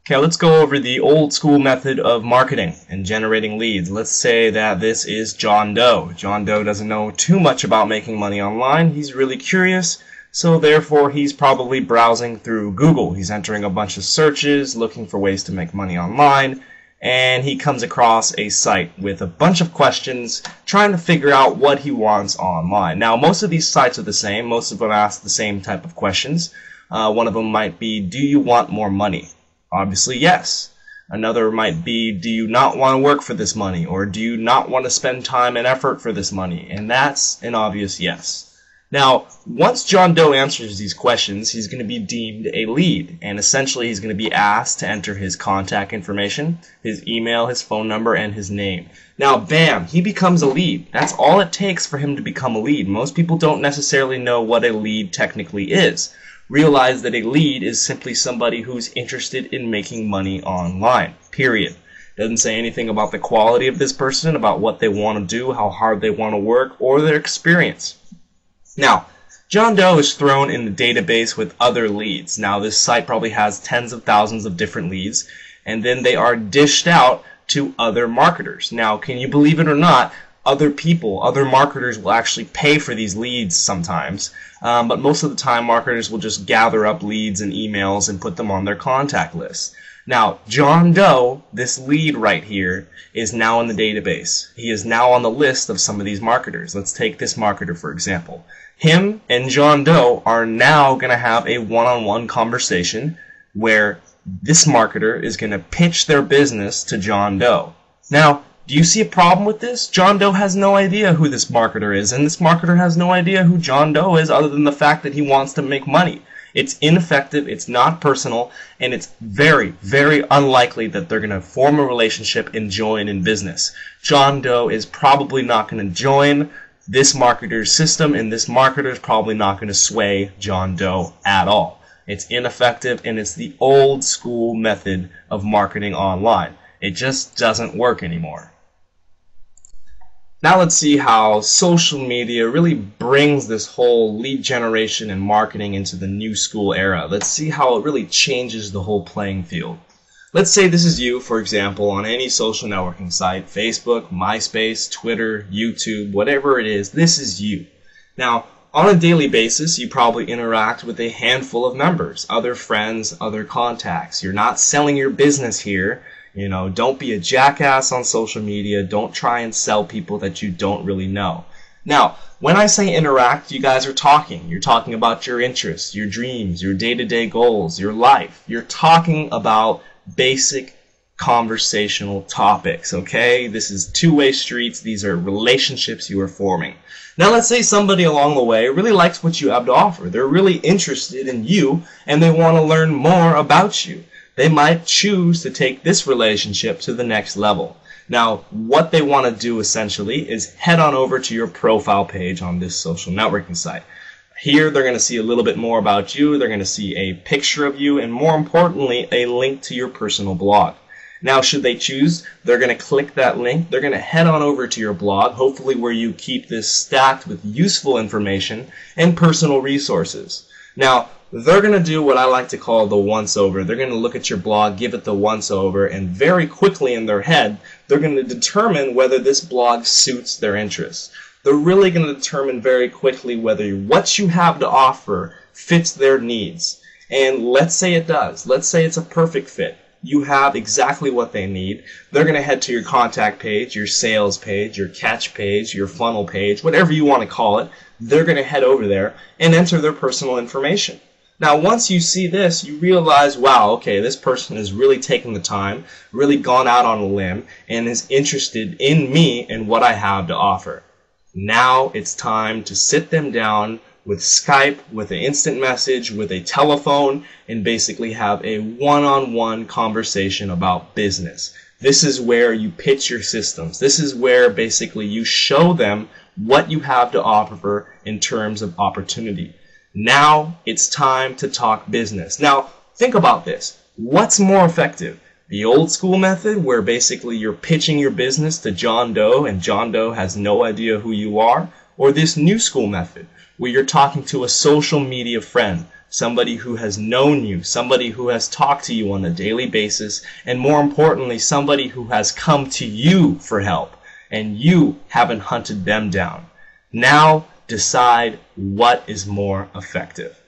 Okay, let's go over the old school method of marketing and generating leads. Let's say that this is John Doe. John Doe doesn't know too much about making money online. He's really curious, so therefore he's probably browsing through Google. He's entering a bunch of searches, looking for ways to make money online, and he comes across a site with a bunch of questions, trying to figure out what he wants online. Now, most of these sites are the same. Most of them ask the same type of questions. One of them might be, do you want more money? Obviously, yes. Another might be, do you not want to work for this money? Or do you not want to spend time and effort for this money? And that's an obvious yes. Now, once John Doe answers these questions, he's going to be deemed a lead. And essentially, he's going to be asked to enter his contact information, his email, his phone number, and his name. Now, bam, he becomes a lead. That's all it takes for him to become a lead. Most people don't necessarily know what a lead technically is. Realize that a lead is simply somebody who's interested in making money online, period. Doesn't say anything about the quality of this person, about what they want to do, how hard they want to work, or their experience. Now, John Doe is thrown in the database with other leads. Now, this site probably has tens of thousands of different leads, and then they are dished out to other marketers. Now, can you believe it or not, other people, other marketers will actually pay for these leads sometimes, but most of the time marketers will just gather up leads and emails and put them on their contact list. Now, John Doe, this lead right here, is now in the database. He is now on the list of some of these marketers. Let's take this marketer for example. Him and John Doe are now going to have a one-on-one conversation where this marketer is going to pitch their business to John Doe. Now, do you see a problem with this? John Doe has no idea who this marketer is, and this marketer has no idea who John Doe is other than the fact that he wants to make money. It's ineffective, it's not personal, and it's very, very unlikely that they're going to form a relationship and join in business. John Doe is probably not going to join this marketer's system, and this marketer is probably not going to sway John Doe at all. It's ineffective, and it's the old school method of marketing online. It just doesn't work anymore. Now let's see how social media really brings this whole lead generation and marketing into the new school era. Let's see how it really changes the whole playing field. Let's say this is you, for example, on any social networking site, Facebook, MySpace, Twitter, YouTube, whatever it is, this is you. Now, on a daily basis, you probably interact with a handful of members, other friends, other contacts. You're not selling your business here. You know, don't be a jackass on social media. Don't try and sell people that you don't really know. Now, when I say interact, you guys are talking. You're talking about your interests, your dreams, your day-to-day goals, your life. You're talking about basic conversational topics, okay? This is two-way streets. These are relationships you are forming. Now, let's say somebody along the way really likes what you have to offer. They're really interested in you, and they want to learn more about you. They might choose to take this relationship to the next level. Now, what they want to do essentially is head on over to your profile page on this social networking site. Here, they're going to see a little bit more about you. They're going to see a picture of you, and more importantly, a link to your personal blog. Now, should they choose, they're going to click that link. They're going to head on over to your blog, hopefully where you keep this stacked with useful information and personal resources. Now, they're going to do what I like to call the once-over. They're going to look at your blog, give it the once-over, and very quickly in their head, they're going to determine whether this blog suits their interests. They're really going to determine very quickly whether what you have to offer fits their needs. And let's say it does. Let's say it's a perfect fit. You have exactly what they need. They're going to head to your contact page, your sales page, your catch page, your funnel page, whatever you want to call it. They're going to head over there and enter their personal information. Now, once you see this, you realize, wow, okay, this person has really taken the time, really gone out on a limb, and is interested in me and what I have to offer. Now it's time to sit them down with Skype, with an instant message, with a telephone, and basically have a one-on-one conversation about business. This is where you pitch your systems. This is where basically you show them what you have to offer in terms of opportunity. Now it's time to talk business. Now, think about this. What's more effective? The old school method where basically you're pitching your business to John Doe and John Doe has no idea who you are? Or this new school method where you're talking to a social media friend, somebody who has known you, somebody who has talked to you on a daily basis, and more importantly, somebody who has come to you for help, and you haven't hunted them down. Now decide what is more effective.